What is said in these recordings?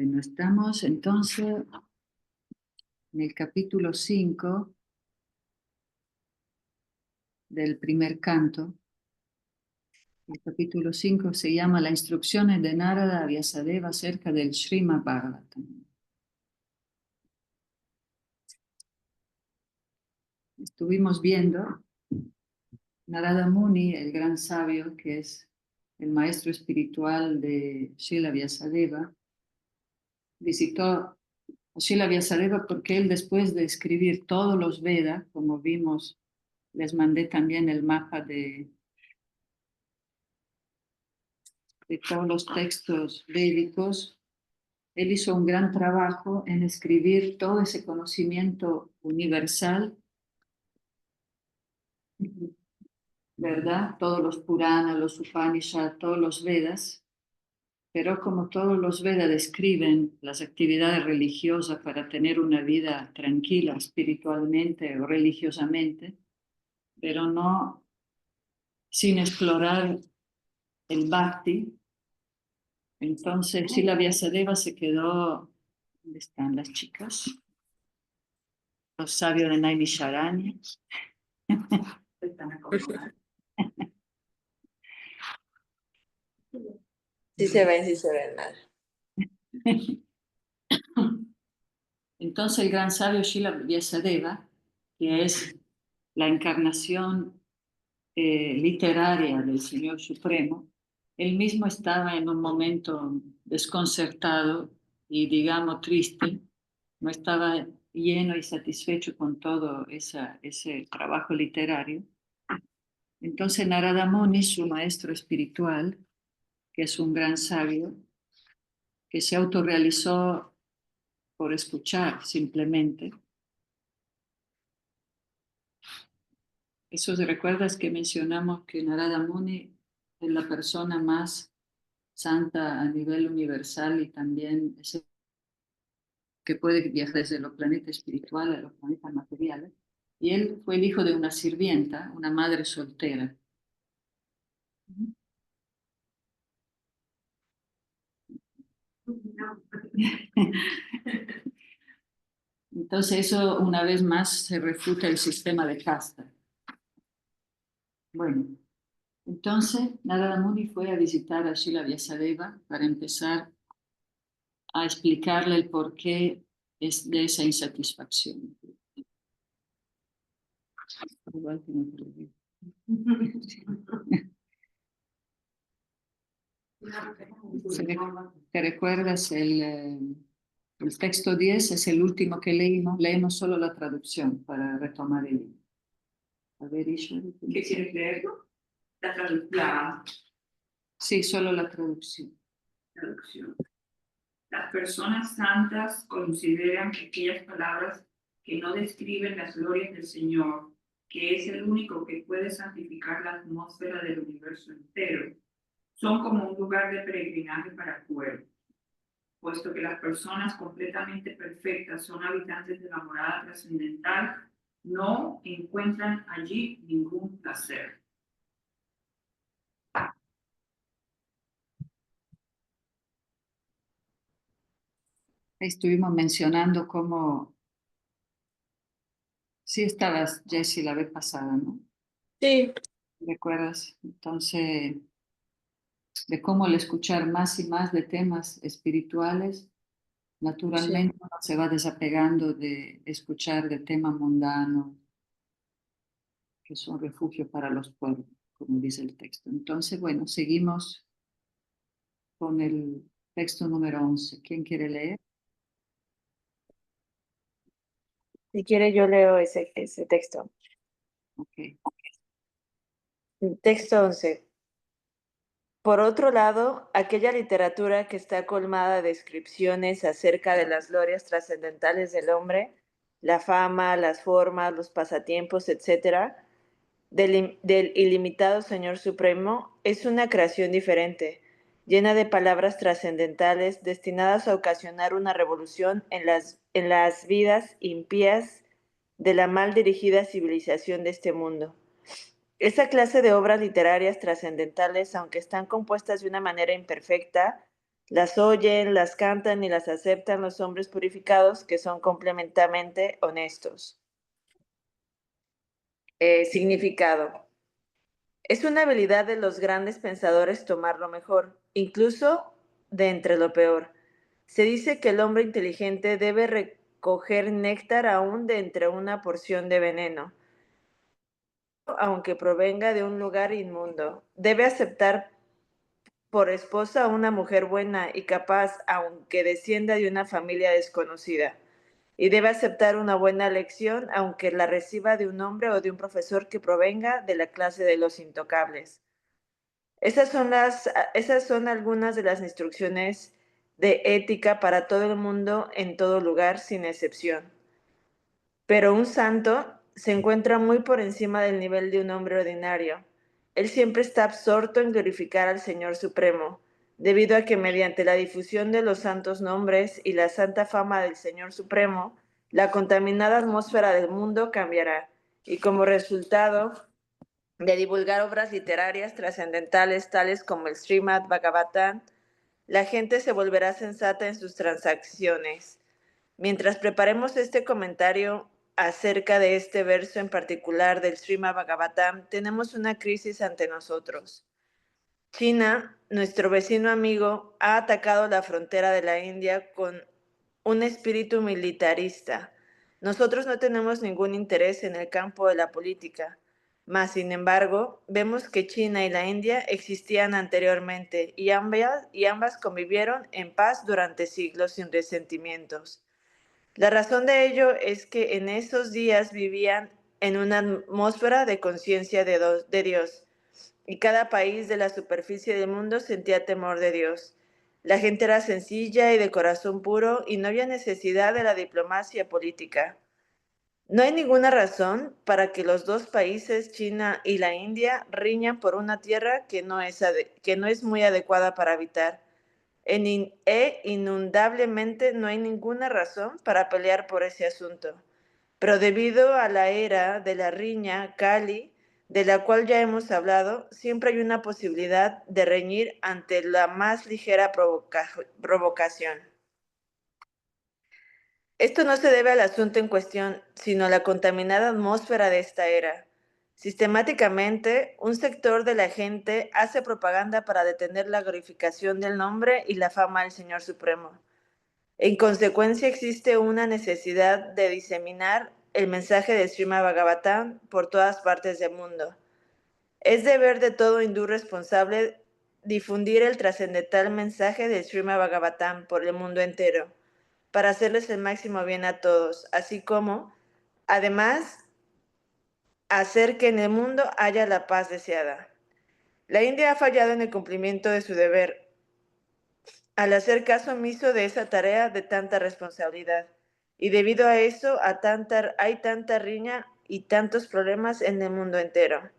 Bueno, estamos entonces en el capítulo 5 del primer canto. El capítulo 5 se llama "La instrucciones de Narada a Vyasadeva acerca del Srimad Bhagavatam". Estuvimos viendo Narada Muni, el gran sabio, que es el maestro espiritual de Srila Vyasadeva, visitó a Srila Vyasadeva porque él, después de escribir todos los Vedas, como vimos, les mandé también el mapa de todos los textos védicos. Él hizo un gran trabajo en escribir todo ese conocimiento universal, ¿verdad? Todos los Puranas, los Upanishads, todos los Vedas, pero como todos los Vedas describen las actividades religiosas para tener una vida tranquila espiritualmente o religiosamente, pero no sin explorar el bhakti. Entonces, Srila Vyasadeva se quedó. ¿Dónde están las chicas? Los sabios de Naimisharanya. Sí se ven mal. Entonces el gran sabio Srila Vyasadeva, que es la encarnación literaria del Señor Supremo, él mismo estaba en un momento desconcertado y, digamos, triste. No estaba lleno y satisfecho con todo ese trabajo literario. Entonces Narada Muni, su maestro espiritual, que es un gran sabio, que se autorrealizó por escuchar simplemente. Eso se recuerdas que mencionamos que Narada Muni es la persona más santa a nivel universal y también es el que puede viajar desde los planetas espirituales a los planetas materiales. Y él fue el hijo de una sirvienta, una madre soltera. Entonces eso una vez más se refuta el sistema de casta. Bueno, entonces Narada Muni fue a visitar a Srila Vyasadeva para empezar a explicarle el porqué es de esa insatisfacción. Igual que no te lo digo. ¿Te recuerdas el texto 10? Es el último que leímos. Leemos solo la traducción para retomar el. A ver, Ishwari, ¿Qué quieres leerlo? La sí, solo la traducción. Las personas santas consideran que aquellas palabras que no describen las glorias del Señor, que es el único que puede santificar la atmósfera del universo entero, son como un lugar de peregrinaje para cuerpos, puesto que las personas completamente perfectas son habitantes de la morada trascendental, no encuentran allí ningún placer. Estuvimos mencionando cómo. Sí, estabas, Jessie, la vez pasada, ¿no? Sí. ¿Recuerdas? Entonces, de cómo al escuchar más y más de temas espirituales, naturalmente uno se va desapegando de escuchar de temas mundanos, que son refugio para los pueblos, como dice el texto. Entonces, bueno, seguimos con el texto número 11. ¿Quién quiere leer? Si quiere yo leo ese texto. Ok. Texto 11. Por otro lado, aquella literatura que está colmada de descripciones acerca de las glorias trascendentales del hombre, la fama, las formas, los pasatiempos, etc., del ilimitado Señor Supremo, es una creación diferente, llena de palabras trascendentales destinadas a ocasionar una revolución en las vidas impías de la mal dirigida civilización de este mundo. Esa clase de obras literarias trascendentales, aunque están compuestas de una manera imperfecta, Las oyen, las cantan y las aceptan los hombres purificados que son completamente honestos. Significado. Es una habilidad de los grandes pensadores tomar lo mejor, incluso de entre lo peor. Se dice que el hombre inteligente debe recoger néctar aún de entre una porción de veneno, aunque provenga de un lugar inmundo. Debe aceptar por esposa a una mujer buena y capaz, aunque descienda de una familia desconocida. Y debe aceptar una buena lección, aunque la reciba de un hombre o de un profesor que provenga de la clase de los intocables. Esas son algunas de las instrucciones de ética para todo el mundo en todo lugar, sin excepción. Pero un santo se encuentra muy por encima del nivel de un hombre ordinario. Él siempre está absorto en glorificar al Señor Supremo, debido a que mediante la difusión de los santos nombres y la santa fama del Señor Supremo, la contaminada atmósfera del mundo cambiará, y como resultado de divulgar obras literarias trascendentales tales como el Srimad Bhagavatam, la gente se volverá sensata en sus transacciones. Mientras preparemos este comentario acerca de este verso en particular del Srimad Bhagavatam, tenemos una crisis ante nosotros. China, nuestro vecino amigo, ha atacado la frontera de la India con un espíritu militarista. Nosotros no tenemos ningún interés en el campo de la política, mas, sin embargo, vemos que China y la India existían anteriormente y ambas convivieron en paz durante siglos sin resentimientos. La razón de ello es que en esos días vivían en una atmósfera de conciencia de Dios, y cada país de la superficie del mundo sentía temor de Dios. La gente era sencilla y de corazón puro y no había necesidad de la diplomacia política. No hay ninguna razón para que los dos países, China y la India, riñan por una tierra que no es muy adecuada para habitar. Inundablemente no hay ninguna razón para pelear por ese asunto. Pero debido a la era de la riña Kali, de la cual ya hemos hablado, siempre hay una posibilidad de reñir ante la más ligera provocación. Esto no se debe al asunto en cuestión, sino a la contaminada atmósfera de esta era. Sistemáticamente, un sector de la gente hace propaganda para detener la glorificación del nombre y la fama del Señor Supremo. En consecuencia, existe una necesidad de diseminar el mensaje de Srimad Bhagavatam por todas partes del mundo. Es deber de todo hindú responsable difundir el trascendental mensaje de Srimad Bhagavatam por el mundo entero, para hacerles el máximo bien a todos, así como, además, hacer que en el mundo haya la paz deseada. La India ha fallado en el cumplimiento de su deber al hacer caso omiso de esa tarea de tanta responsabilidad. Y debido a eso hay tanta riña y tantos problemas en el mundo entero.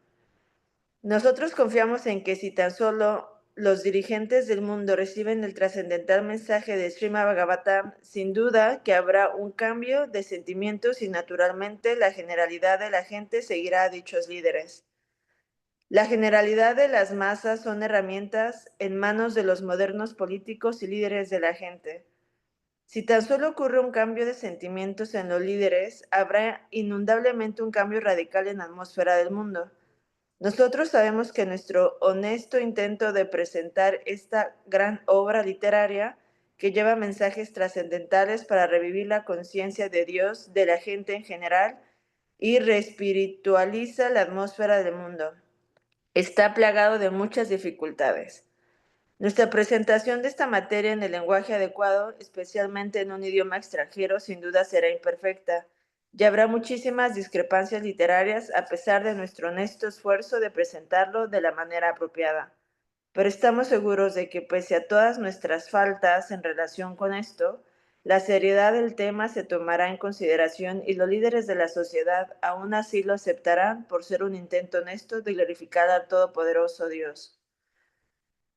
Nosotros confiamos en que si tan solo los dirigentes del mundo reciben el trascendental mensaje de Srimad Bhagavatam, sin duda que habrá un cambio de sentimientos y naturalmente la generalidad de la gente seguirá a dichos líderes. La generalidad de las masas son herramientas en manos de los modernos políticos y líderes de la gente. Si tan solo ocurre un cambio de sentimientos en los líderes, habrá inundablemente un cambio radical en la atmósfera del mundo. Nosotros sabemos que nuestro honesto intento de presentar esta gran obra literaria, que lleva mensajes trascendentales para revivir la conciencia de Dios de la gente en general y reespiritualiza la atmósfera del mundo, está plagado de muchas dificultades. Nuestra presentación de esta materia en el lenguaje adecuado, especialmente en un idioma extranjero, sin duda será imperfecta, y habrá muchísimas discrepancias literarias a pesar de nuestro honesto esfuerzo de presentarlo de la manera apropiada. Pero estamos seguros de que pese a todas nuestras faltas en relación con esto, la seriedad del tema se tomará en consideración y los líderes de la sociedad aún así lo aceptarán por ser un intento honesto de glorificar al Todopoderoso Dios.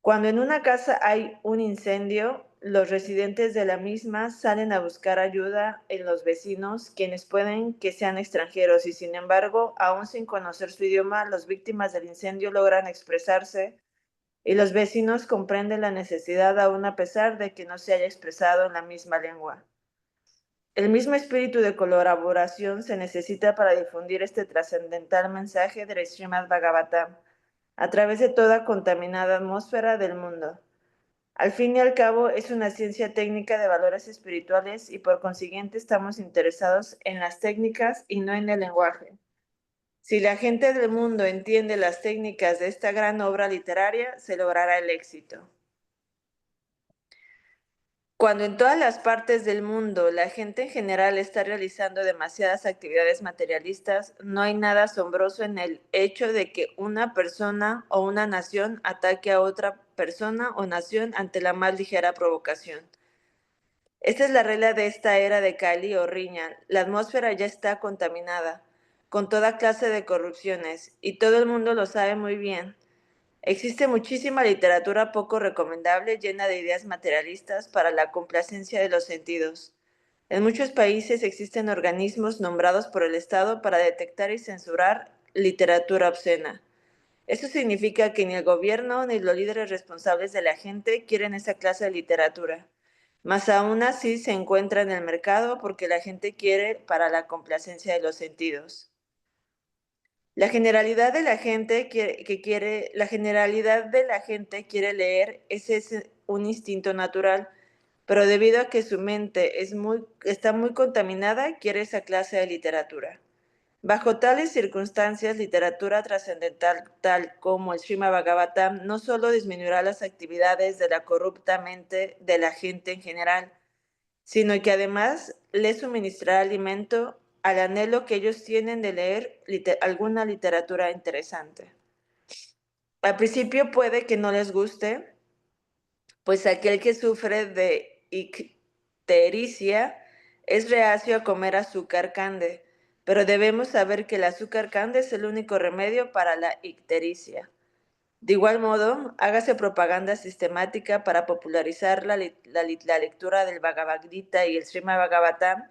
Cuando en una casa hay un incendio, los residentes de la misma salen a buscar ayuda en los vecinos, quienes pueden que sean extranjeros, y sin embargo, aún sin conocer su idioma, las víctimas del incendio logran expresarse y los vecinos comprenden la necesidad aún a pesar de que no se haya expresado en la misma lengua. El mismo espíritu de colaboración se necesita para difundir este trascendental mensaje del Srimad Bhagavatam a través de toda contaminada atmósfera del mundo. Al fin y al cabo, es una ciencia técnica de valores espirituales y por consiguiente estamos interesados en las técnicas y no en el lenguaje. Si la gente del mundo entiende las técnicas de esta gran obra literaria, se logrará el éxito. Cuando en todas las partes del mundo la gente en general está realizando demasiadas actividades materialistas, no hay nada asombroso en el hecho de que una persona o una nación ataque a otra persona o nación ante la más ligera provocación. Esta es la regla de esta era de Kali o riña. La atmósfera ya está contaminada, con toda clase de corrupciones, y todo el mundo lo sabe muy bien. Existe muchísima literatura poco recomendable llena de ideas materialistas para la complacencia de los sentidos. En muchos países existen organismos nombrados por el Estado para detectar y censurar literatura obscena. Eso significa que ni el gobierno ni los líderes responsables de la gente quieren esa clase de literatura. Mas aún así se encuentra en el mercado porque la gente quiere para la complacencia de los sentidos. La generalidad de la gente quiere leer, es un instinto natural, pero debido a que su mente está muy contaminada, quiere esa clase de literatura. Bajo tales circunstancias, literatura trascendental tal como el Srimad Bhagavatam no solo disminuirá las actividades de la corrupta mente de la gente en general, sino que además les suministrará alimento al anhelo que ellos tienen de leer alguna literatura interesante. Al principio puede que no les guste, pues aquel que sufre de ictericia es reacio a comer azúcar cande, pero debemos saber que el azúcar cande es el único remedio para la ictericia. De igual modo, hágase propaganda sistemática para popularizar la lectura del Bhagavad Gita y el Srimad Bhagavatam,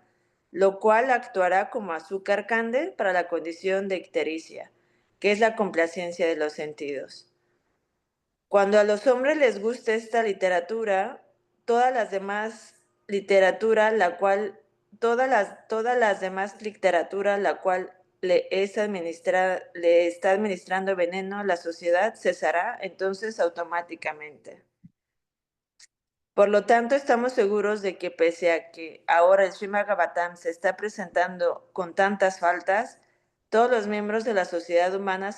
lo cual actuará como azúcar cande para la condición de ictericia, que es la complacencia de los sentidos. Cuando a los hombres les gusta esta literatura, todas las demás literatura, la cual le está administrando veneno a la sociedad, cesará entonces automáticamente. Por lo tanto, estamos seguros de que pese a que ahora el Srimad Bhagavatam se está presentando con tantas faltas, todos los miembros de la sociedad humana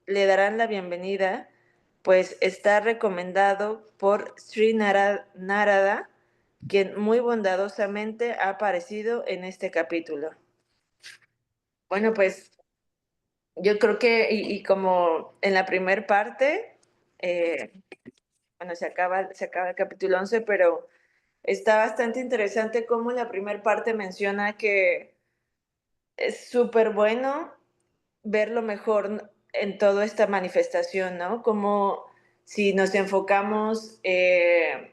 le darán la bienvenida, pues está recomendado por Sri Narada, quien muy bondadosamente ha aparecido en este capítulo. Bueno, pues yo creo que, y como en la primera parte, bueno, se acaba el capítulo 11, pero está bastante interesante cómo la primera parte menciona que es súper bueno ver lo mejor en toda esta manifestación, ¿no? Como si nos enfocamos en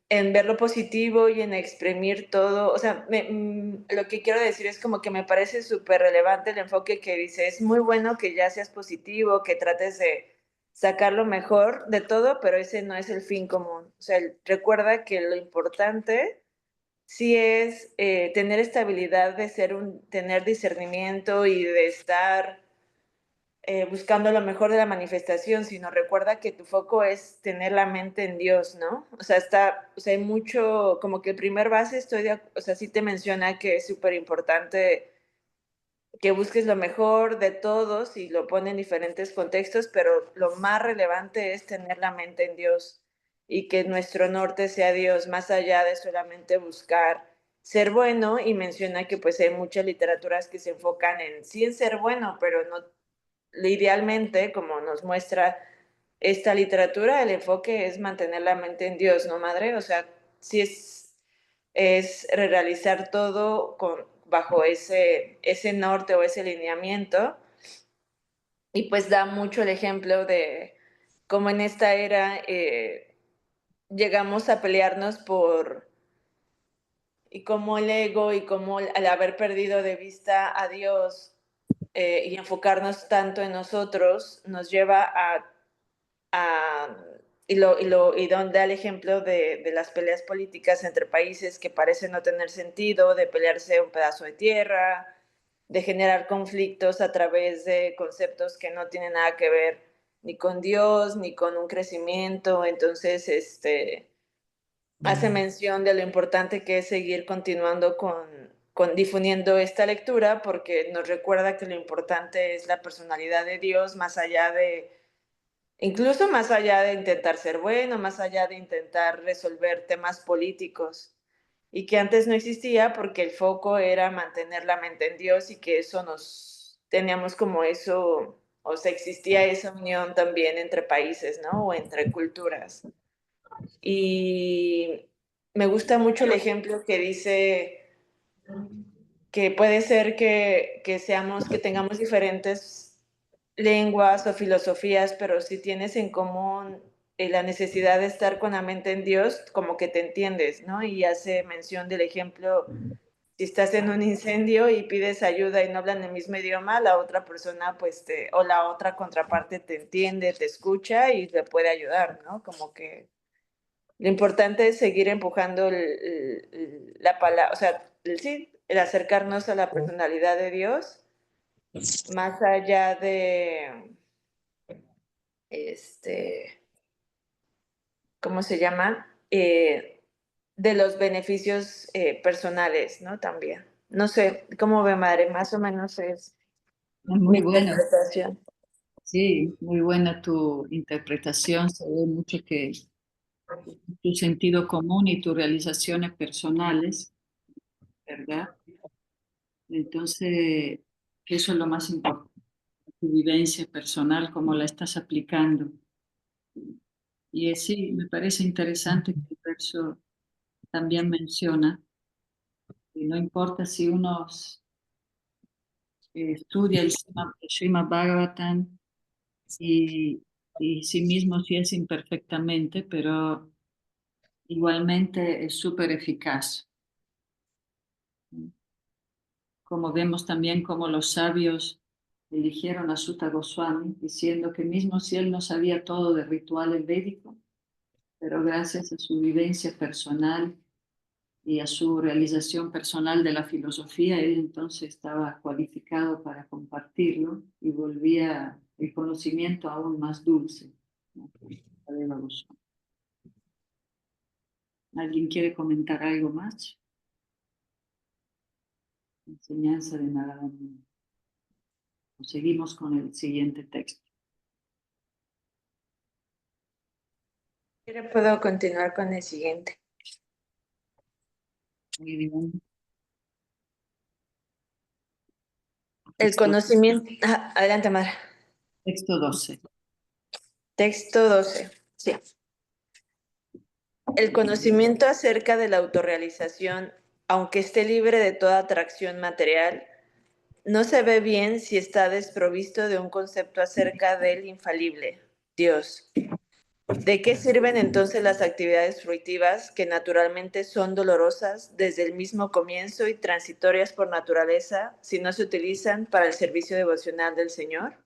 ver lo positivo y en exprimir todo, o sea, lo que quiero decir es como que me parece súper relevante el enfoque que dice, es muy bueno que ya seas positivo, que trates de sacar lo mejor de todo, pero ese no es el fin común. O sea, recuerda que lo importante sí es tener esta habilidad de tener discernimiento y de estar buscando lo mejor de la manifestación, sino recuerda que tu foco es tener la mente en Dios, ¿no? O sea, hay mucho, como que el primer base o sea, sí te menciona que es súper importante que busques lo mejor de todos y lo pone en diferentes contextos, pero lo más relevante es tener la mente en Dios y que nuestro norte sea Dios, más allá de solamente buscar ser bueno, y menciona que pues hay muchas literaturas que se enfocan en sí en ser bueno, pero no idealmente, como nos muestra esta literatura, el enfoque es mantener la mente en Dios, ¿no, madre? O sea, sí es realizar todo bajo ese norte o ese lineamiento. Y pues da mucho el ejemplo de cómo en esta era llegamos a pelearnos y cómo el ego y cómo al haber perdido de vista a Dios y enfocarnos tanto en nosotros nos lleva y donde da el ejemplo de las peleas políticas entre países que parecen no tener sentido, de pelearse un pedazo de tierra, de generar conflictos a través de conceptos que no tienen nada que ver ni con Dios, ni con un crecimiento. Entonces, hace mención de lo importante que es seguir continuando con difundiendo esta lectura, porque nos recuerda que lo importante es la personalidad de Dios, más allá de, incluso más allá de intentar ser bueno, más allá de intentar resolver temas políticos, y que antes no existía porque el foco era mantener la mente en Dios, y que eso teníamos como eso, o sea, existía esa unión también entre países, ¿no? O entre culturas. Y me gusta mucho el ejemplo que dice que puede ser que tengamos diferentes lenguas o filosofías, pero si tienes en común la necesidad de estar con la mente en Dios, como que te entiendes, ¿no? Y hace mención del ejemplo, si estás en un incendio y pides ayuda y no hablan el mismo idioma, la otra persona, pues, o la otra contraparte te entiende, te escucha y te puede ayudar, ¿no? Como que lo importante es seguir empujando la palabra, o sea, sí, el acercarnos a la personalidad de Dios, más allá de, ¿cómo se llama? De los beneficios personales, ¿no? También. No sé, ¿cómo ve, madre? Más o menos es mi Muy buena, interpretación. sí, muy buena tu interpretación. Se ve mucho que tu sentido común y tus realizaciones personales, ¿verdad? Entonces, eso es lo más importante, tu vivencia personal, cómo la estás aplicando. Y sí, me parece interesante que el verso también menciona que no importa si uno estudia el Srimad Bhagavatam y, y sí mismo sí es imperfectamente, pero igualmente es súper eficaz. Como vemos también como los sabios eligieron a Sutta Goswami, diciendo que mismo si él no sabía todo de rituales védicos, pero gracias a su vivencia personal y a su realización personal de la filosofía, él entonces estaba cualificado para compartirlo y volvía el conocimiento aún más dulce, ¿no? ¿Alguien quiere comentar algo más? Enseñanza de Narada Muni. Seguimos con el siguiente texto. Puedo continuar con el siguiente. Muy bien. El conocimiento. Adelante, madre. Texto 12. Texto 12. Sí. El conocimiento acerca de la autorrealización, aunque esté libre de toda atracción material, no se ve bien si está desprovisto de un concepto acerca del infalible, Dios. ¿De qué sirven entonces las actividades fruitivas que naturalmente son dolorosas desde el mismo comienzo y transitorias por naturaleza si no se utilizan para el servicio devocional del Señor?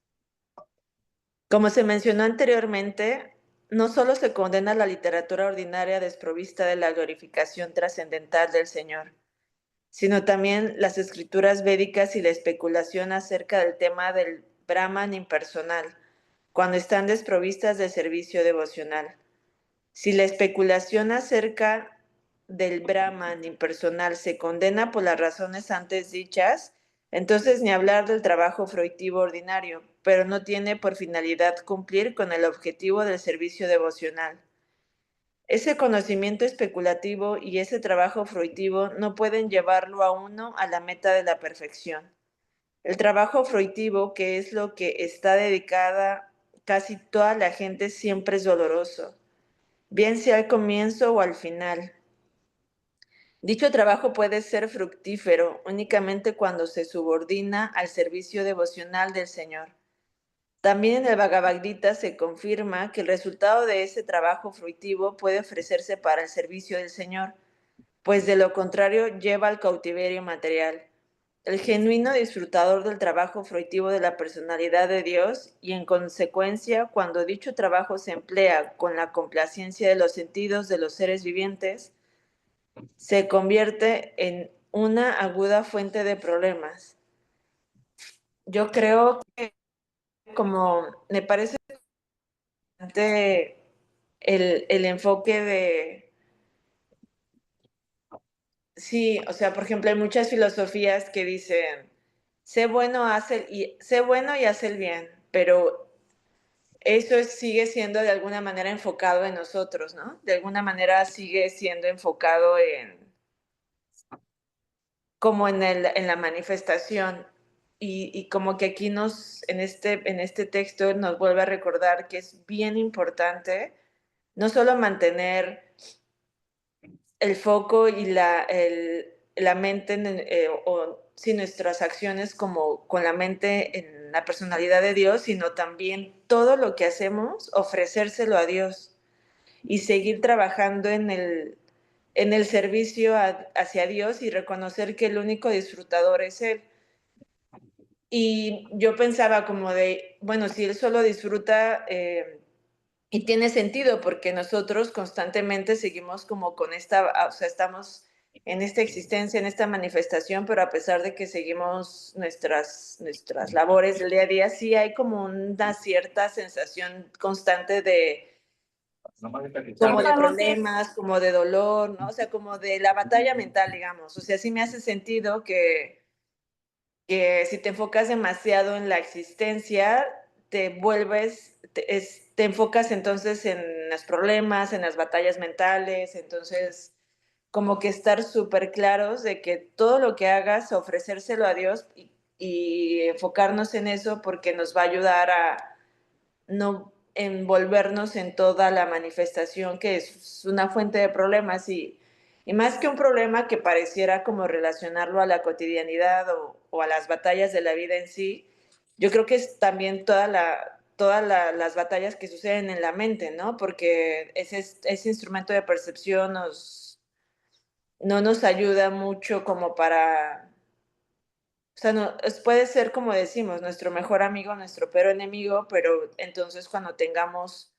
Como se mencionó anteriormente, no solo se condena la literatura ordinaria desprovista de la glorificación trascendental del Señor, sino también las escrituras védicas y la especulación acerca del tema del Brahman impersonal, cuando están desprovistas de servicio devocional. Si la especulación acerca del Brahman impersonal se condena por las razones antes dichas, entonces ni hablar del trabajo fruitivo ordinario, pero no tiene por finalidad cumplir con el objetivo del servicio devocional. Ese conocimiento especulativo y ese trabajo fruitivo no pueden llevarlo a uno a la meta de la perfección. El trabajo fruitivo, que es lo que está dedicada casi toda la gente, siempre es doloroso, bien sea al comienzo o al final. Dicho trabajo puede ser fructífero únicamente cuando se subordina al servicio devocional del Señor. También en el Bhagavad Gita se confirma que el resultado de ese trabajo fruitivo puede ofrecerse para el servicio del Señor, pues de lo contrario lleva al cautiverio material. el genuino disfrutador del trabajo fruitivo de la personalidad de Dios y en consecuencia, cuando dicho trabajo se emplea con la complacencia de los sentidos de los seres vivientes, se convierte en una aguda fuente de problemas. Yo creo que como me parece importante el enfoque de, sí, o sea, por ejemplo, hay muchas filosofías que dicen, sé bueno y haz el bien, pero sigue siendo de alguna manera enfocado en nosotros, ¿no? De alguna manera sigue siendo enfocado como en la manifestación. Y como que aquí en este texto nos vuelve a recordar que es bien importante no solo mantener el foco y la mente, si nuestras acciones como con la mente en la personalidad de Dios, sino también todo lo que hacemos, ofrecérselo a Dios y seguir trabajando en el servicio hacia Dios y reconocer que el único disfrutador es Él. Y yo pensaba como de, bueno, si Él solo disfruta, y tiene sentido porque nosotros constantemente seguimos como con o sea, estamos en esta existencia, en esta manifestación, pero a pesar de que seguimos nuestras labores del día a día, sí hay como una cierta sensación constante de como de problemas, como de dolor, ¿no? O sea, como de la batalla mental, digamos. O sea, sí me hace sentido que si te enfocas demasiado en la existencia, te enfocas entonces en los problemas, en las batallas mentales, entonces como que estar súper claros de que todo lo que hagas, ofrecérselo a Dios y enfocarnos en eso porque nos va a ayudar a no envolvernos en toda la manifestación que es una fuente de problemas y más que un problema que pareciera como relacionarlo a la cotidianidad o a las batallas de la vida en sí, yo creo que es también las batallas que suceden en la mente, ¿no? Porque ese instrumento de percepción no nos ayuda mucho como para, o sea, no, puede ser como decimos, nuestro mejor amigo, nuestro peor enemigo, pero entonces cuando tengamos,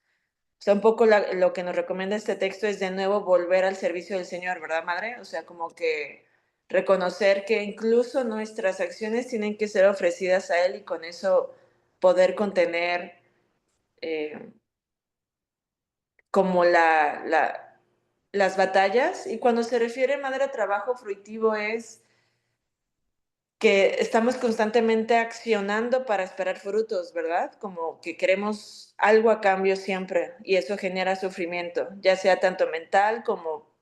o sea, un poco lo que nos recomienda este texto es de nuevo volver al servicio del Señor, ¿verdad, madre? O sea, como que reconocer que incluso nuestras acciones tienen que ser ofrecidas a Él y con eso poder contener eh, como las batallas. Y cuando se refiere, madre, a trabajo fruitivo es que estamos constantemente accionando para esperar frutos, ¿verdad? Como que queremos algo a cambio siempre y eso genera sufrimiento, ya sea tanto mental como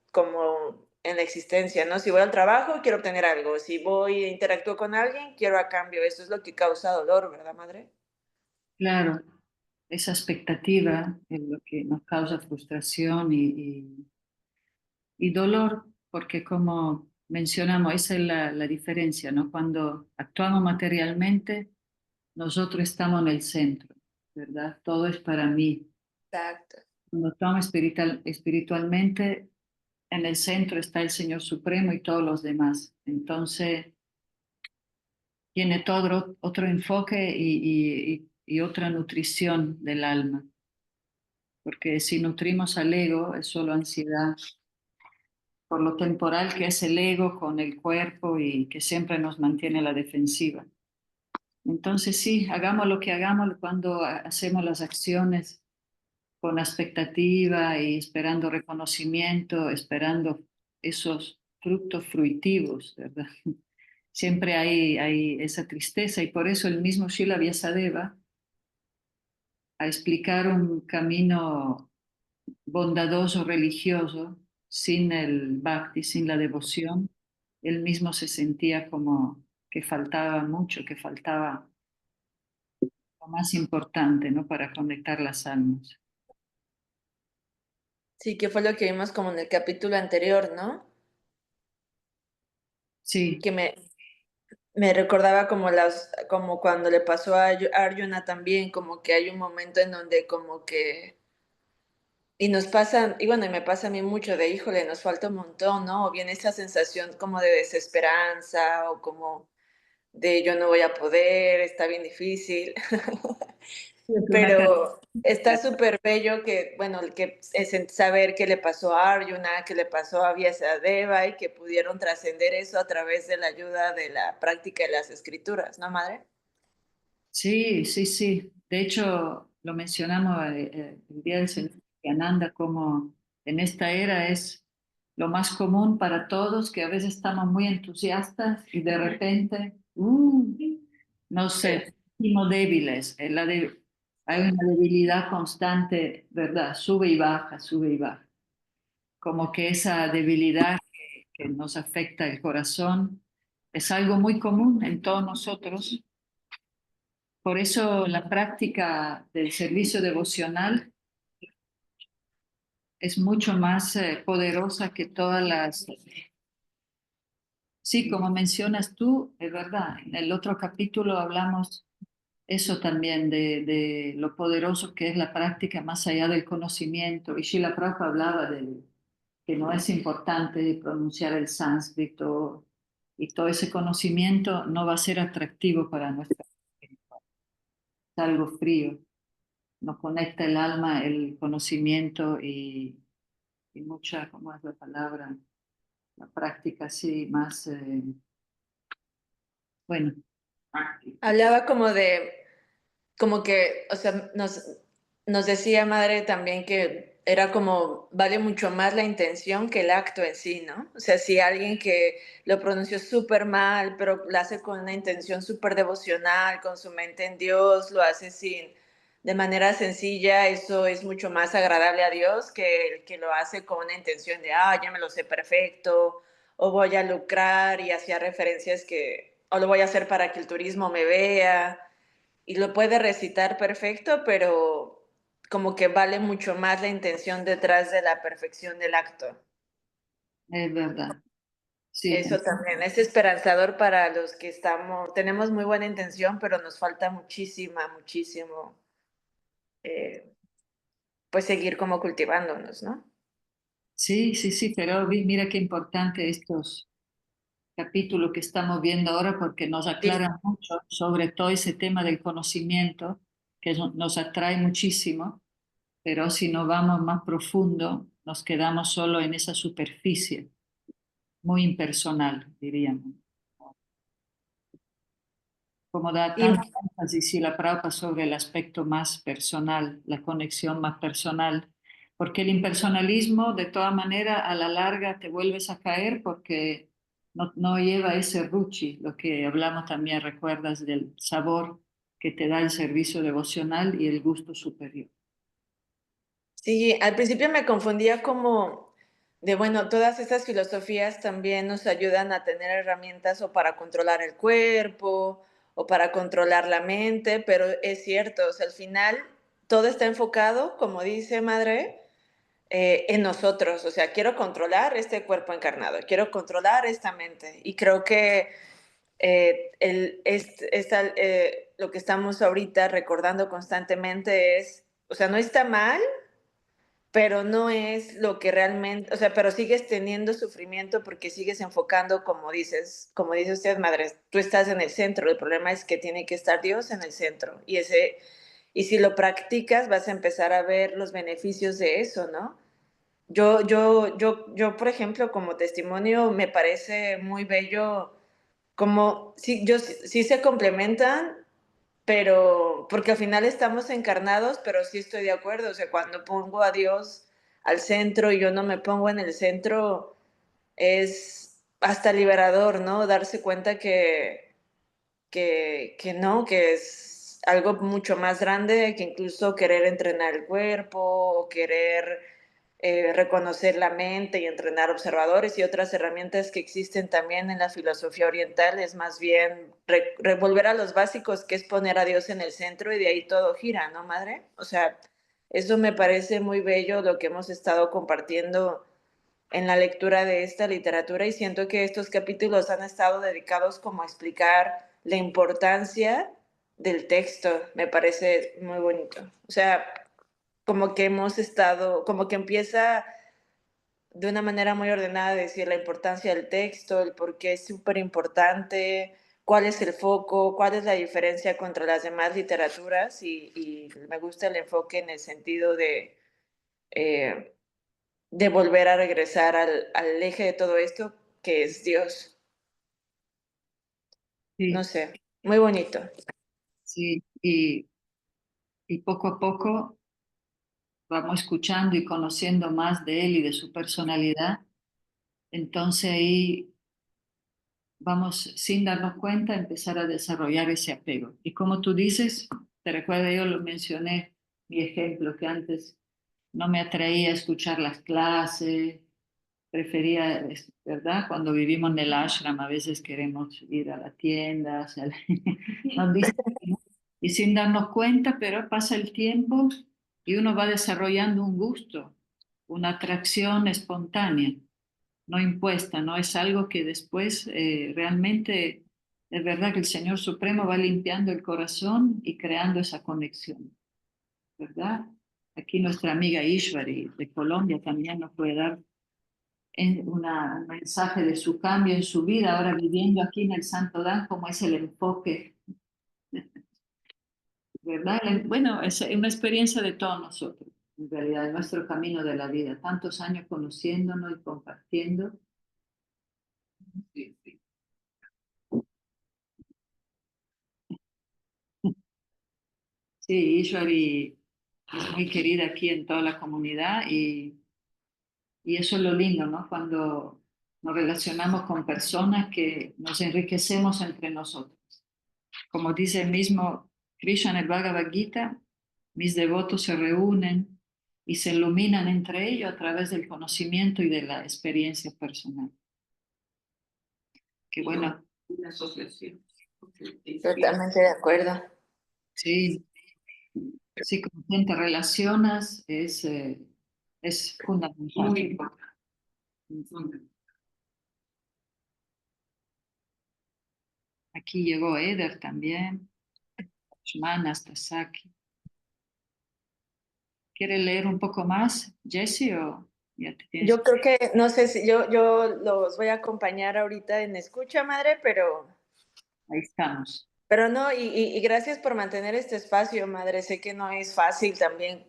en la existencia, ¿no? Si voy al trabajo, quiero obtener algo, si voy e interactúo con alguien, quiero a cambio, eso es lo que causa dolor, ¿verdad, madre? Claro, esa expectativa es lo que nos causa frustración y dolor, porque como mencionamos, esa es la diferencia, ¿no? Cuando actuamos materialmente, nosotros estamos en el centro, ¿verdad? Todo es para mí. Exacto. Cuando actuamos espiritualmente, en el centro está el Señor Supremo y todos los demás. Entonces, tiene todo otro enfoque y otra nutrición del alma, porque si nutrimos al ego es solo ansiedad por lo temporal que es el ego con el cuerpo y que siempre nos mantiene a la defensiva. Entonces sí, hagamos lo que hagamos cuando hacemos las acciones con expectativa y esperando reconocimiento, esperando esos frutos fruitivos, ¿verdad? Siempre hay esa tristeza y por eso el mismo Srila Vyasadeva, a explicar un camino bondadoso religioso, sin el bhakti, sin la devoción, él mismo se sentía como que faltaba mucho, que faltaba lo más importante, ¿no? Para conectar las almas. Sí, que fue lo que vimos como en el capítulo anterior, ¿no? Sí, Que me recordaba como cuando le pasó a Arjuna también, como que hay un momento en donde como que, y nos pasa, y bueno, y me pasa a mí mucho de, híjole, nos falta un montón, ¿no? O viene esa sensación como de desesperanza o como de yo no voy a poder, está bien difícil. Es una Pero está súper bello que, bueno, el que es saber qué le pasó a Arjuna, qué le pasó a Vyasadeva y que pudieron trascender eso a través de la ayuda de la práctica de las escrituras, ¿no, madre? Sí, sí, sí. De hecho, lo mencionamos el Día del Señor Nityananda como en esta era es lo más común para todos, que a veces estamos muy entusiastas y de repente, no sé, sentimos débiles. Hay una debilidad constante, ¿verdad? Sube y baja, sube y baja. Como que esa debilidad que nos afecta el corazón es algo muy común en todos nosotros. Por eso la práctica del servicio devocional es mucho más poderosa que todas las... Sí, como mencionas tú, es verdad. En el otro capítulo hablamos eso también de lo poderoso que es la práctica más allá del conocimiento. Y Srila Prabhupada hablaba de que no es importante pronunciar el sánscrito y todo ese conocimiento no va a ser atractivo para nuestra vida. Es algo frío. Nos conecta el alma, el conocimiento y mucha, ¿cómo es la palabra? La práctica así más, bueno, Hablaba como que, o sea, nos decía madre también que era como, vale mucho más la intención que el acto en sí, ¿no? O sea, si alguien que lo pronunció súper mal, pero lo hace con una intención súper devocional, con su mente en Dios, lo hace de manera sencilla, eso es mucho más agradable a Dios que el que lo hace con una intención de, ya me lo sé perfecto, o voy a lucrar y hacía referencias o lo voy a hacer para que el turismo me vea y lo puede recitar perfecto, pero como que vale mucho más la intención detrás de la perfección del acto. es verdad. Sí, Eso también es esperanzador para los que tenemos muy buena intención, pero nos falta muchísimo, eh, pues seguir como cultivándonos, ¿no? sí, sí, sí, pero mira qué importante estos capítulos que estamos viendo ahora porque nos Sí. aclaran mucho sobre todo ese tema del conocimiento que nos atrae muchísimo, pero si no vamos más profundo, nos quedamos solo en esa superficie, muy impersonal, diríamos. Como da Y tanto énfasis y la Prabhupada sobre el aspecto más personal, la conexión más personal, porque el impersonalismo, de toda manera, a la larga te vuelves a caer porque no lleva ese ruchi, lo que hablamos también, recuerdas del sabor que te da el servicio devocional y el gusto superior. sí, al principio me confundía como de, bueno, todas estas filosofías también nos ayudan a tener herramientas o para controlar el cuerpo o para controlar la mente, pero es cierto, o sea, al final todo está enfocado, como dice Madre, en nosotros, o sea, quiero controlar este cuerpo encarnado, quiero controlar esta mente y creo que lo que estamos ahorita recordando constantemente es, o sea, no está mal, pero no es lo que realmente, o sea, pero sigues teniendo sufrimiento porque sigues enfocando, como dice usted, madre, tú estás en el centro, el problema es que tiene que estar Dios en el centro, y si lo practicas vas a empezar a ver los beneficios de eso, ¿no? Yo, por ejemplo, como testimonio, me parece muy bello como, sí se complementan, pero porque al final estamos encarnados, pero sí estoy de acuerdo, o sea, cuando pongo a Dios al centro y yo no me pongo en el centro, es hasta liberador, ¿no? Darse cuenta que no, que es algo mucho más grande que incluso querer entrenar el cuerpo o querer reconocer la mente y entrenar observadores y otras herramientas que existen también en la filosofía oriental, es más bien volver a los básicos, que es poner a Dios en el centro y de ahí todo gira, ¿no, madre? O sea, eso me parece muy bello lo que hemos estado compartiendo en la lectura de esta literatura y siento que estos capítulos han estado dedicados como a explicar la importancia del texto. Me parece muy bonito. O sea, como que hemos estado, como que empieza de una manera muy ordenada a decir la importancia del texto, el por qué es súper importante, cuál es el foco, cuál es la diferencia contra las demás literaturas y me gusta el enfoque en el sentido eh, de volver a regresar al eje de todo esto, que es Dios. No Sí, sé, muy bonito. sí. Y poco a poco vamos escuchando y conociendo más de él y de su personalidad. Entonces ahí vamos, sin darnos cuenta, a empezar a desarrollar ese apego. Y como tú dices, te recuerdo, yo lo mencioné, mi ejemplo, que antes no me atraía a escuchar las clases, prefería, ¿verdad? Cuando vivimos en el ashram, a veces queremos ir a la tienda, o sea, nos distraemos. Y sin darnos cuenta, pero pasa el tiempo y uno va desarrollando un gusto, una atracción espontánea, no impuesta, no es algo que después realmente es verdad que el Señor Supremo va limpiando el corazón y creando esa conexión, ¿verdad? Aquí nuestra amiga Ishvari de Colombia también nos puede dar un mensaje de su cambio en su vida, ahora viviendo aquí en el Santo Dan, como es el enfoque, ¿verdad? Bueno, es una experiencia de todos nosotros, en realidad, es nuestro camino de la vida, tantos años conociéndonos y compartiendo. Sí, sí. Sí, Ishwari es muy querida aquí en toda la comunidad y eso es lo lindo, ¿no? Cuando nos relacionamos con personas que nos enriquecemos entre nosotros. Como dice el mismo Krishna en el Bhagavad Gita, mis devotos se reúnen y se iluminan entre ellos a través del conocimiento y de la experiencia personal. Qué bueno. La asociación. Totalmente de acuerdo. Sí, sí, con quien te relacionas es fundamental. Muy importante. Aquí llegó Eder también, Shman hasta Saki. ¿Quiere leer un poco más, Jesse, o ya te tienes? Yo creo que, no sé si yo los voy a acompañar ahorita en escucha, madre, Ahí estamos. pero no, y gracias por mantener este espacio, madre. Sé que no es fácil también.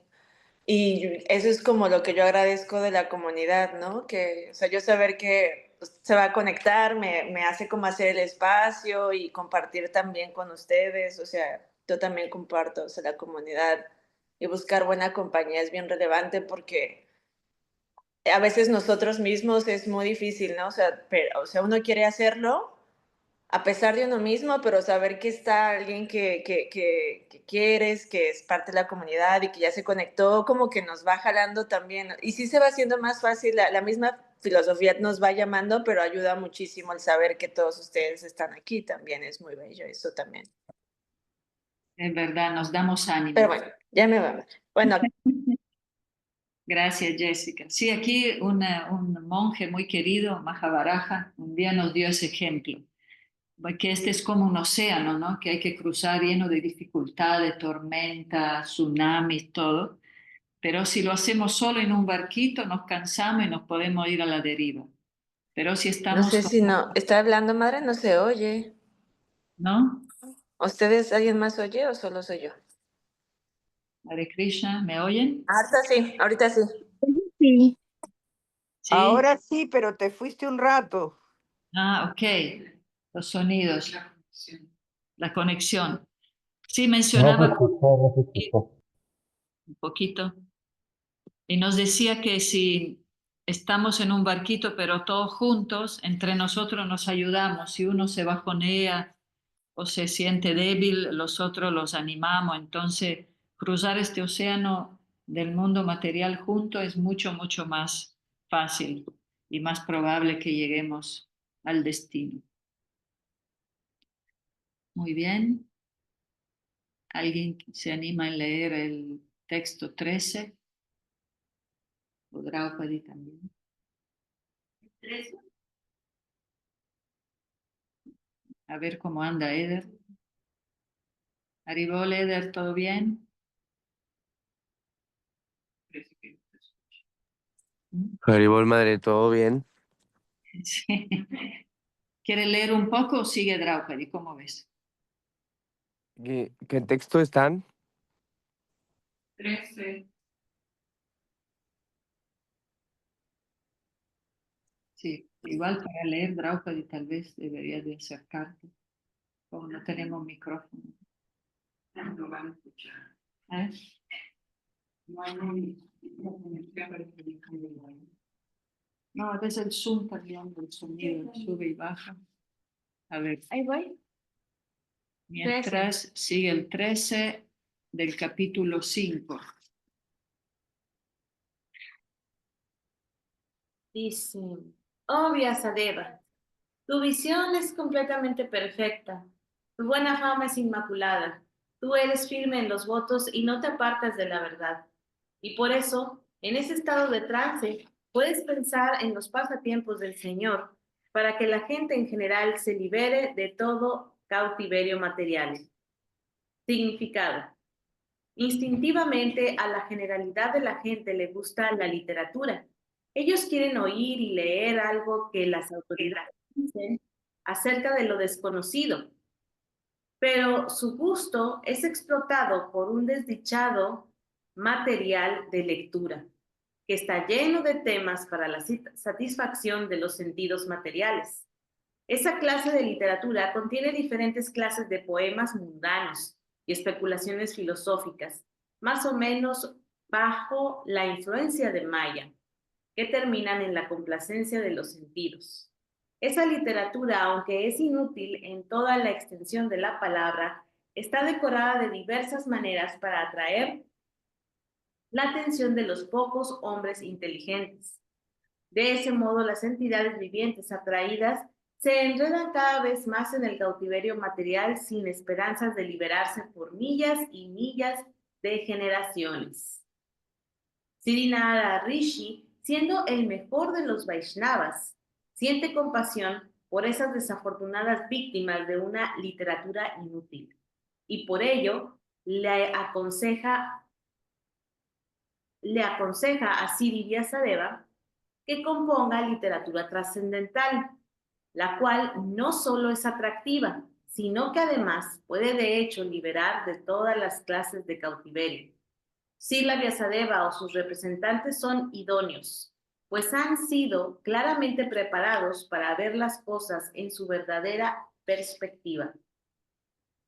Y eso es como lo que yo agradezco de la comunidad, ¿no? Que, o sea, yo saber que pues, se va a conectar, me hace como hacer el espacio y compartir también con ustedes. O sea, yo también comparto, o sea, la comunidad y buscar buena compañía es bien relevante porque a veces nosotros mismos es muy difícil, ¿no? O sea, uno quiere hacerlo a pesar de uno mismo, pero saber que está alguien que quieres, que es parte de la comunidad y que ya se conectó, como que nos va jalando también. Y sí se va haciendo más fácil, la misma filosofía nos va llamando, pero ayuda muchísimo el saber que todos ustedes están aquí también, es muy bello eso también. Es verdad, nos damos Pero ánimo. bueno, ya me va. Bueno, Gracias, Jessica. Sí, aquí un monje muy querido, Mahabaraja, un día nos dio ese ejemplo, que este es como un océano, ¿no? Que hay que cruzar lleno de dificultades, tormentas, tsunamis, todo. Pero si lo hacemos solo en un barquito, nos cansamos y nos podemos ir a la deriva. Pero si no estamos sé con, si no, ¿está hablando madre? No se oye. ¿no? ¿Ustedes, alguien más oye o solo soy yo? Hare Krishna, ¿me oyen? Ahorita sí, ahorita sí. Sí, Sí. ahora sí, pero te fuiste un rato. Ah, ok. Los sonidos, la conexión. Sí, No se mencionaba escuchó, no se escuchó. un poquito y nos decía que si estamos en un barquito, pero todos juntos, entre nosotros nos ayudamos. Si uno se bajonea o se siente débil, los otros los animamos. Entonces, cruzar este océano del mundo material junto es mucho, mucho más fácil y más probable que lleguemos al destino. Muy bien. ¿Alguien se anima a leer el texto 13? O Draupadi también. A ver cómo anda Eder. Haribol, Eder, ¿todo bien? ¿Mm? Haribol, madre, ¿todo bien? Sí. ¿Quiere leer un poco o sigue Draupadi? ¿Cómo ves? ¿Qué texto están? 13. Sí, igual para leer Draupadi tal vez debería de acercarte, como no tenemos micrófono. No van a escuchar. ¿Eh? No hay conexión para que me cambie. No, a veces el Zoom también, el sonido sube y baja. A ver, Ahí voy. mientras sigue el 13 del capítulo 5. Dice, oh Vyasadeva, tu visión es completamente perfecta. Tu buena fama es inmaculada. Tú eres firme en los votos y no te apartas de la verdad. Y por eso, en ese estado de trance, puedes pensar en los pasatiempos del Señor para que la gente en general se libere de todo cautiverio material. Significado. Instintivamente a la generalidad de la gente le gusta la literatura. Ellos quieren oír y leer algo que las autoridades dicen acerca de lo desconocido, pero su gusto es explotado por un desdichado material de lectura, que está lleno de temas para la satisfacción de los sentidos materiales. Esa clase de literatura contiene diferentes clases de poemas mundanos y especulaciones filosóficas, más o menos bajo la influencia de Maya, que terminan en la complacencia de los sentidos. Esa literatura, aunque es inútil en toda la extensión de la palabra, está decorada de diversas maneras para atraer la atención de los pocos hombres inteligentes. De ese modo, las entidades vivientes atraídas se enredan cada vez más en el cautiverio material sin esperanzas de liberarse por millas y millas de generaciones. Sirinara Rishi, siendo el mejor de los Vaishnavas, siente compasión por esas desafortunadas víctimas de una literatura inútil y por ello le aconseja a Siri Vyasadeva que componga literatura trascendental, la cual no solo es atractiva, sino que además puede de hecho liberar de todas las clases de cautiverio. Srila Vyasadeva o sus representantes son idóneos, pues han sido claramente preparados para ver las cosas en su verdadera perspectiva.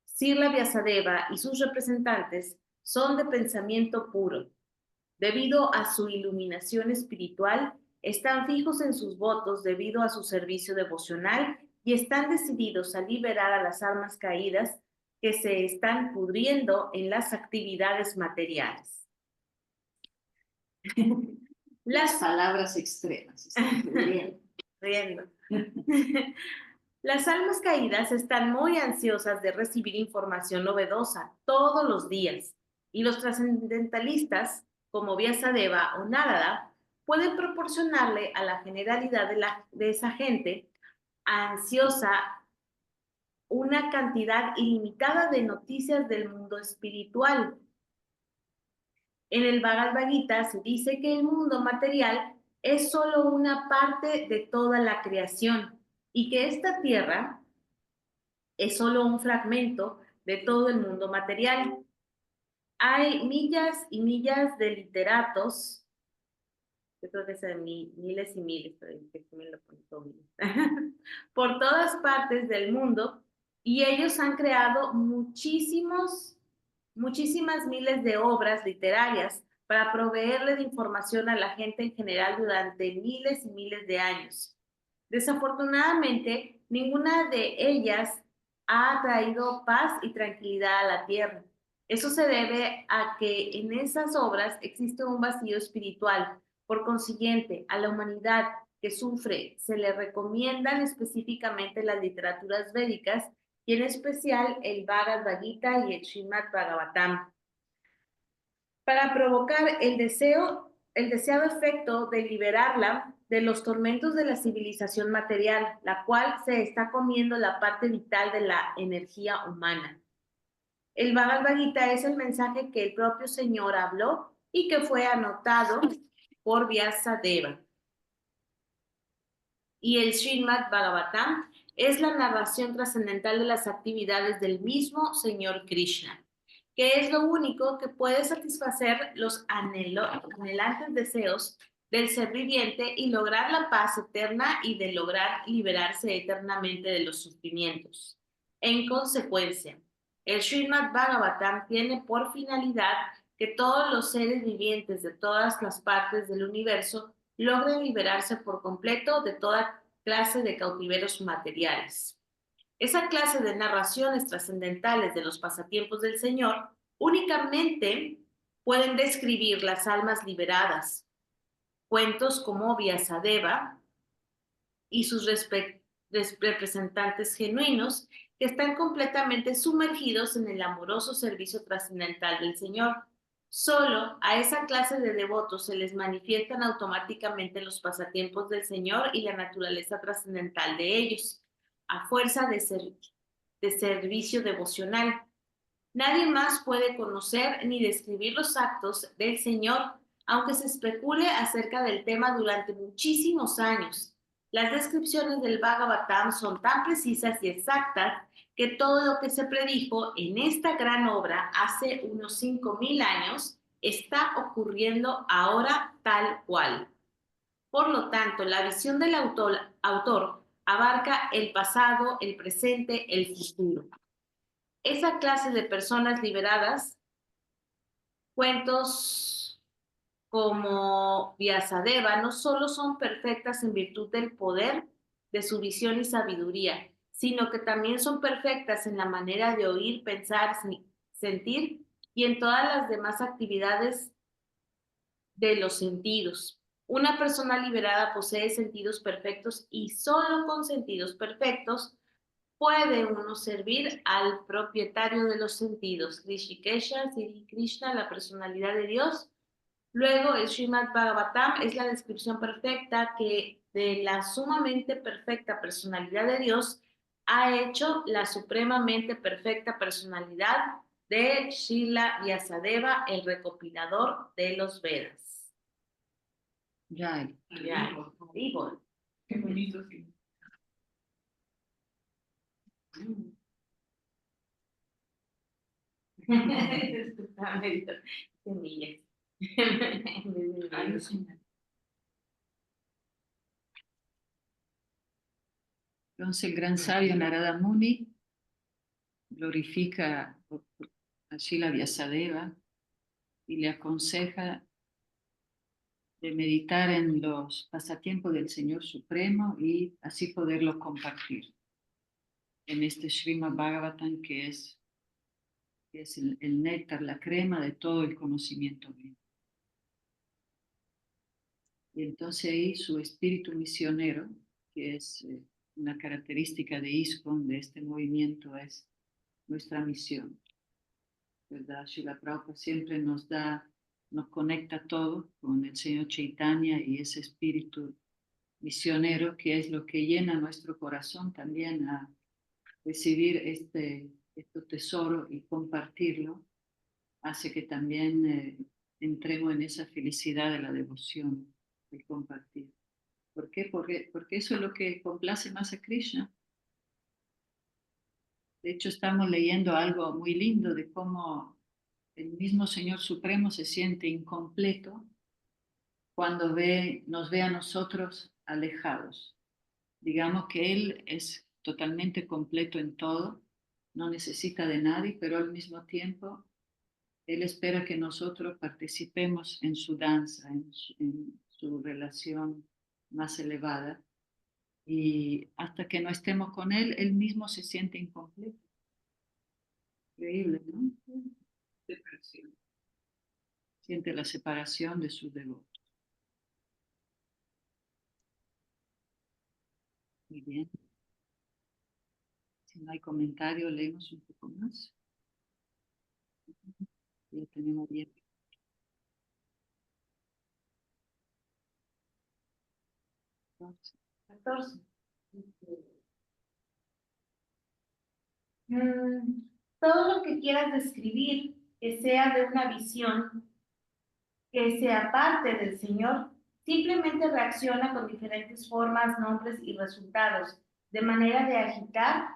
Srila Vyasadeva y sus representantes son de pensamiento puro. Debido a su iluminación espiritual, están fijos en sus votos debido a su servicio devocional y están decididos a liberar a las almas caídas que se están pudriendo en las actividades materiales. Las palabras extremas. Riendo. Las almas caídas están muy ansiosas de recibir información novedosa todos los días y los trascendentalistas, como Vyasadeva o Narada, pueden proporcionarle a la generalidad de esa gente ansiosa una cantidad ilimitada de noticias del mundo espiritual. En el Bhagavad Gita se dice que el mundo material es solo una parte de toda la creación y que esta tierra es solo un fragmento de todo el mundo material. Hay millas y millas de literatos, yo creo que es de miles y miles, pero que me lo pone todo bien, por todas partes del mundo, y ellos han creado muchísimas miles de obras literarias para proveerle de información a la gente en general durante miles y miles de años. Desafortunadamente, ninguna de ellas ha traído paz y tranquilidad a la tierra. Eso se debe a que en esas obras existe un vacío espiritual. Por consiguiente, a la humanidad que sufre se le recomiendan específicamente las literaturas védicas y en especial el Bhagavad Gita y el Srimad Bhagavatam, para provocar el deseado efecto de liberarla de los tormentos de la civilización material, la cual se está comiendo la parte vital de la energía humana. El Bhagavad Gita es el mensaje que el propio Señor habló y que fue anotado por Vyasadeva. Y el Srimad Bhagavatam es la narración trascendental de las actividades del mismo Señor Krishna, que es lo único que puede satisfacer los anhelantes deseos del ser viviente y lograr la paz eterna y de lograr liberarse eternamente de los sufrimientos. En consecuencia, el Srimad Bhagavatam tiene por finalidad que todos los seres vivientes de todas las partes del universo logren liberarse por completo de toda clase de cautiveros materiales. Esa clase de narraciones trascendentales de los pasatiempos del Señor únicamente pueden describir las almas liberadas. Cuentos como Vyasadeva y sus representantes genuinos que están completamente sumergidos en el amoroso servicio trascendental del Señor. Solo a esa clase de devotos se les manifiestan automáticamente los pasatiempos del Señor y la naturaleza trascendental de ellos, a fuerza de servicio devocional. Nadie más puede conocer ni describir los actos del Señor, aunque se especule acerca del tema durante muchísimos años. Las descripciones del Bhagavatam son tan precisas y exactas que todo lo que se predijo en esta gran obra hace unos 5,000 años está ocurriendo ahora tal cual. Por lo tanto, la visión del autor abarca el pasado, el presente, el futuro. Esa clase de personas liberadas, cuentos como Vyasadeva, no solo son perfectas en virtud del poder de su visión y sabiduría, sino que también son perfectas en la manera de oír, pensar, sentir y en todas las demás actividades de los sentidos. Una persona liberada posee sentidos perfectos y solo con sentidos perfectos puede uno servir al propietario de los sentidos, Rishikesha, Sri Krishna, la personalidad de Dios. Luego, el Srimad Bhagavatam es la descripción perfecta que de la sumamente perfecta personalidad de Dios ha hecho la supremamente perfecta personalidad de Srila Vyasadeva, el recopilador de los Vedas. Jai. Ya, digo. Qué bonito, sí. Está medio semillas. Ay, señor. Entonces el gran sabio Narada Muni glorifica a Srila Vyasadeva y le aconseja de meditar en los pasatiempos del Señor Supremo y así poderlos compartir en este Srimad Bhagavatam que es el néctar, la crema de todo el conocimiento. Y entonces ahí su espíritu misionero, que es una característica de ISKCON, de este movimiento, es nuestra misión, ¿verdad? Srila Prabhupada siempre nos conecta todo con el Señor Chaitanya y ese espíritu misionero que es lo que llena nuestro corazón también a recibir este tesoro y compartirlo, hace que también entremos en esa felicidad de la devoción, de compartir. ¿Por qué? Porque eso es lo que complace más a Krishna. De hecho, estamos leyendo algo muy lindo de cómo el mismo Señor Supremo se siente incompleto cuando nos ve a nosotros alejados. Digamos que Él es totalmente completo en todo, no necesita de nadie, pero al mismo tiempo Él espera que nosotros participemos en su danza, en su relación más elevada. Y hasta que no estemos con Él, Él mismo se siente incompleto. Increíble, ¿no? Separación. Siente la separación de sus devotos. Muy bien. Si no hay comentario, leemos un poco más. Ya tenemos 10. 14. Todo lo que quieras describir que sea de una visión que sea parte del Señor, simplemente reacciona con diferentes formas, nombres y resultados. de manera de agitar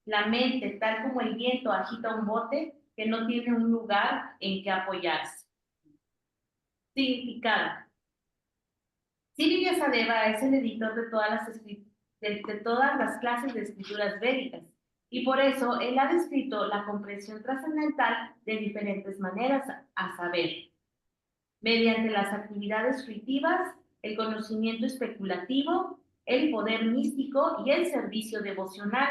la mente, tal como el viento agita un bote que no tiene un lugar en que apoyarse. Significado. Sri Vyasadeva es el editor de todas las clases de escrituras védicas, y por eso él ha descrito la comprensión trascendental de diferentes maneras, a saber, mediante las actividades fruitivas, el conocimiento especulativo, el poder místico y el servicio devocional.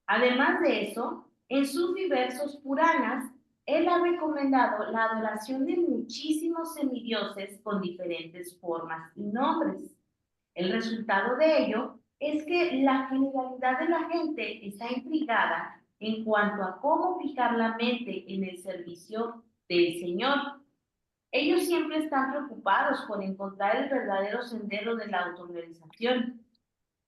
Además de eso, en sus diversos Puranas, él ha recomendado la adoración de muchísimos semidioses con diferentes formas y nombres. El resultado de ello es que la generalidad de la gente está intrigada en cuanto a cómo fijar la mente en el servicio del Señor. Ellos siempre están preocupados por encontrar el verdadero sendero de la autorrealización.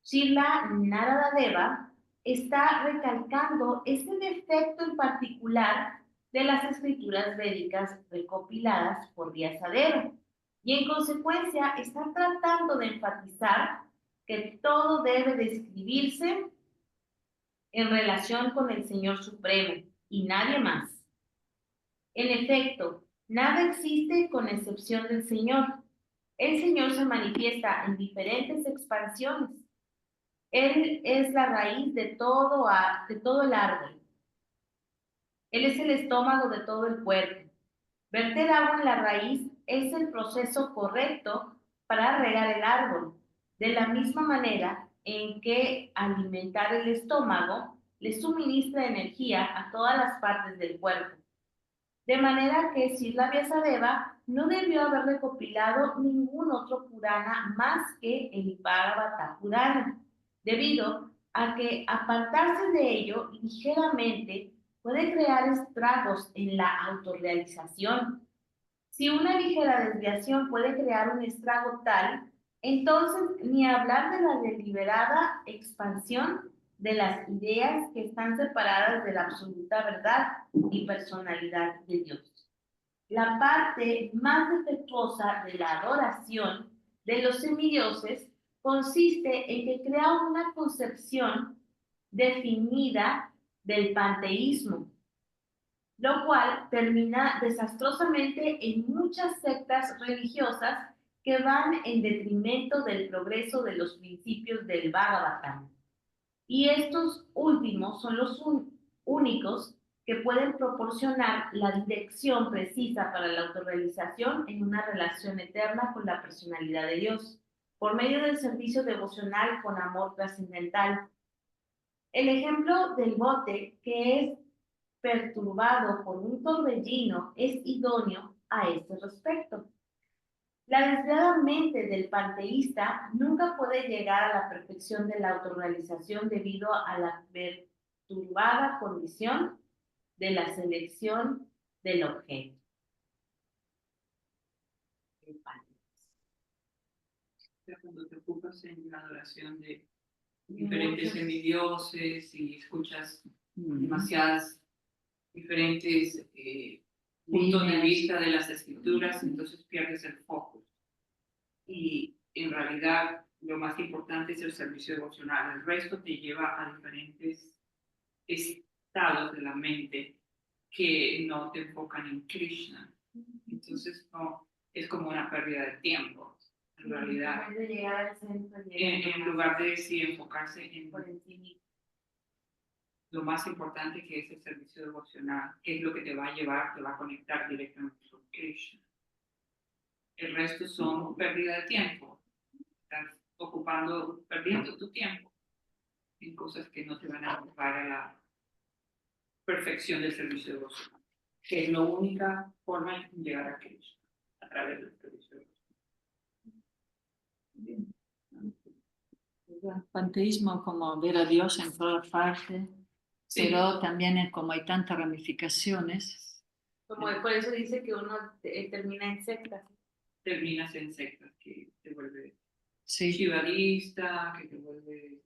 Srila Narada Deva está recalcando este defecto en particular de las escrituras védicas recopiladas por Vyasadeva, y en consecuencia está tratando de enfatizar que todo debe describirse en relación con el Señor Supremo y nadie más. En efecto, nada existe con excepción del Señor. El Señor se manifiesta en diferentes expansiones. Él es la raíz de todo el árbol. Él es el estómago de todo el cuerpo. Verter agua en la raíz es el proceso correcto para regar el árbol, de la misma manera en que alimentar el estómago le suministra energía a todas las partes del cuerpo. De manera que Srila Vyasadeva no debió haber recopilado ningún otro Purana más que el Bhagavata Purana, debido a que apartarse de ello ligeramente puede crear estragos en la autorrealización. Si una ligera desviación puede crear un estrago tal, entonces ni hablar de la deliberada expansión de las ideas que están separadas de la absoluta verdad y personalidad de Dios. La parte más defectuosa de la adoración de los semidioses consiste en que crea una concepción definida del panteísmo, lo cual termina desastrosamente en muchas sectas religiosas que van en detrimento del progreso de los principios del Bhagavatam. Y estos últimos son los únicos que pueden proporcionar la dirección precisa para la autorrealización en una relación eterna con la personalidad de Dios, por medio del servicio devocional con amor trascendental. El ejemplo del bote que es perturbado por un torbellino es idóneo a este respecto. La desviada mente del panteísta nunca puede llegar a la perfección de la autorrealización debido a la perturbada condición de la selección del objeto. Cuando te ocupas en la adoración de diferentes semidioses y escuchas demasiadas diferentes puntos de vista de las escrituras, entonces pierdes el foco. Y en realidad lo más importante es el servicio devocional. El resto te lleva a diferentes estados de la mente que no te enfocan en Krishna. Entonces no, es como una pérdida de tiempo. En realidad, en lugar de enfocarse en lo más importante, que es el servicio devocional, que es lo que te va a llevar, te va a conectar directamente con Krishna. El resto son pérdida de tiempo. Estás perdiendo tu tiempo en cosas que no te van a llevar a la perfección del servicio devocional, que es la única forma de llegar a Krishna, a través del servicio devocional. El panteísmo como ver a Dios en todas partes, sí, pero también como hay tantas ramificaciones. Como por eso dice que uno termina en sectas. Terminas en sectas que te vuelve sí, shivadista, que te vuelve...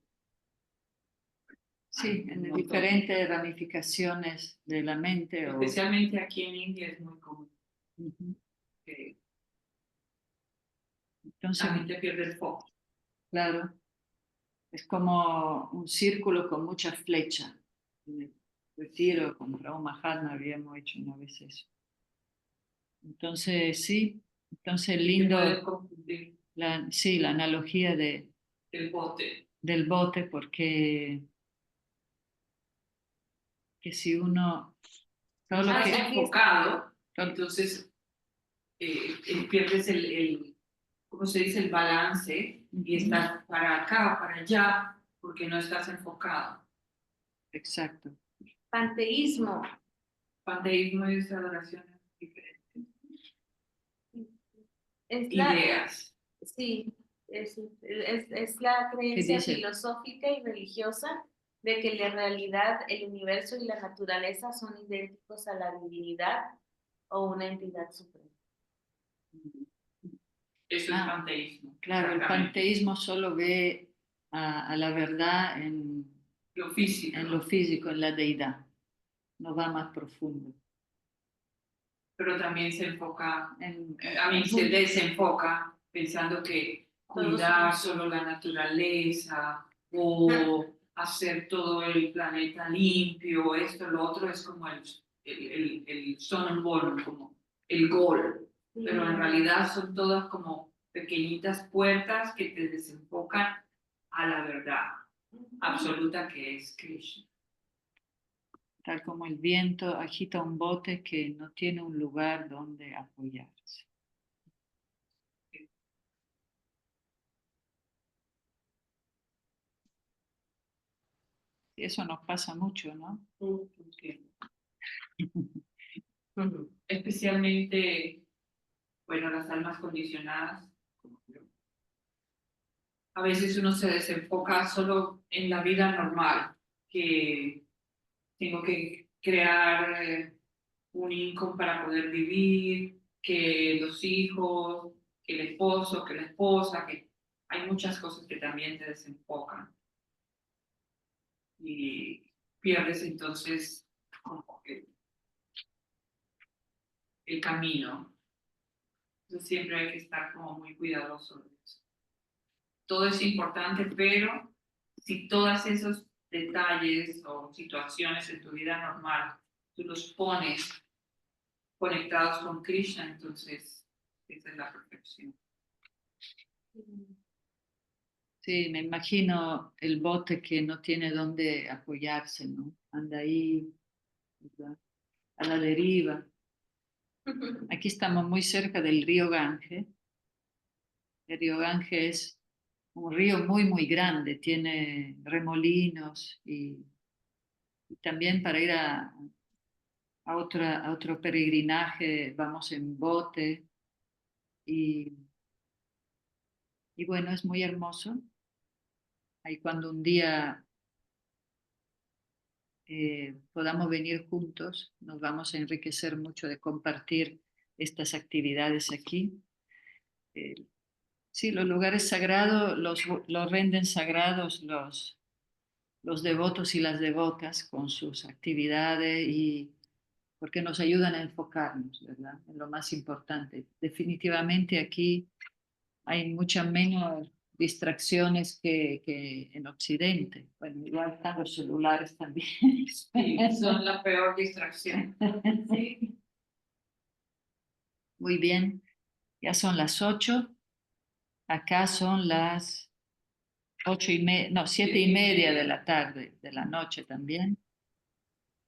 Sí, en diferentes ramificaciones de la mente. Especialmente aquí en India es muy común. Que entonces la gente pierde el foco. Claro. Es como un círculo con muchas flechas. En el retiro con Raúl Mahatma habíamos hecho una vez eso. Entonces, sí, entonces lindo, Puede confundir sí, la analogía el bote. del bote, porque que si uno, todo lo Estás que, enfocado, entonces pierdes ¿cómo se dice? El balance y estás para acá, para allá, porque no estás enfocado. exacto, Panteísmo. Panteísmo es adoración a diferentes Es la, ideas. sí, es la creencia dice? filosófica y religiosa de que la realidad, el universo y la naturaleza son idénticos a la divinidad o una entidad suprema. Eso es panteísmo. Claro, el panteísmo solo ve a la verdad Lo físico. en lo físico, en la deidad, no va más profundo. Pero también se enfoca, en se desenfoca pensando que cuidar solo la naturaleza o hacer todo el planeta limpio, esto, lo otro es como el Sonnenborn, como el gol. Pero en realidad son todas como pequeñitas puertas que te desenfocan a la verdad absoluta que es Krishna. Tal como el viento agita un bote que no tiene un lugar donde apoyarse. Y eso nos pasa mucho, ¿no? Especialmente, bueno, las almas condicionadas. A veces uno se desenfoca solo en la vida normal, que tengo que crear un income para poder vivir, que los hijos, que el esposo, que la esposa, que hay muchas cosas que también te desenfocan. Y pierdes entonces como que el camino. Entonces siempre hay que estar como muy cuidadoso de eso. Todo es importante, pero si todos esos detalles o situaciones en tu vida normal tú los pones conectados con Krishna, entonces esa es la perfección. Sí, me imagino el bote que no tiene dónde apoyarse, ¿no? Anda ahí, ¿verdad? A la deriva. Aquí estamos muy cerca del río Gange. El río Gange es un río muy, muy grande, tiene remolinos y también para ir a otro peregrinaje vamos en bote y, y bueno, es muy hermoso. Ahí cuando un día podamos venir juntos, nos vamos a enriquecer mucho de compartir estas actividades aquí. Eh, sí, los lugares sagrados los renden sagrados los devotos y las devotas con sus actividades y porque nos ayudan a enfocarnos, ¿verdad? En lo más importante. Definitivamente aquí hay muchas menos distracciones que en Occidente. Bueno, igual están los celulares también. Sí, son la peor distracción. Sí. Muy bien, ya son las 8. Acá son las 8:30, no, 7:30 de la tarde, de la noche también.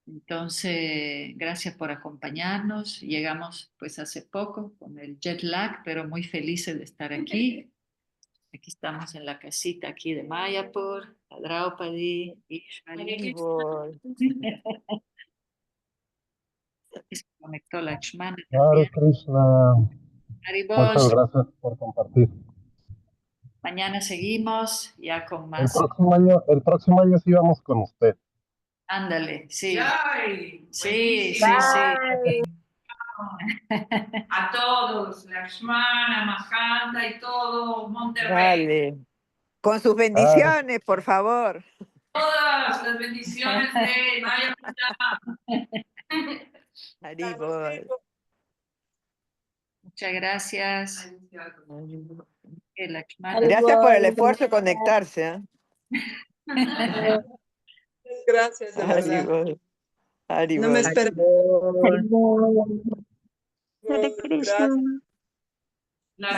Entonces, gracias por acompañarnos. Llegamos pues hace poco con el jet lag, pero muy felices de estar aquí. Aquí estamos en la casita aquí de Mayapur, Draupadi, Ishmael. Se conectó Lakshmana Hare también. Krishna, muchas Haribol. gracias por compartir. Mañana seguimos ya con El más. próximo año sí vamos con usted. Ándale, sí. ¡Ay! Sí, Buenísimo. sí, A todos, Lakshmana, Mahanta y todo Monterrey. Vale. Con sus bendiciones, por favor. Todas las bendiciones de Maya. Haribol. Muchas gracias. Lakshmana. Gracias por el esfuerzo de conectarse. ¿Eh? Gracias, de verdad. Haribol. No me Haribol. esperaba. Hare Krishna. La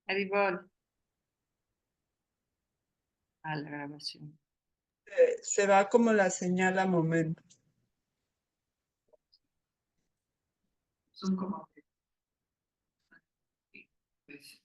Haribol. A la grabación. Se va como la señal a momento. son como... Pues,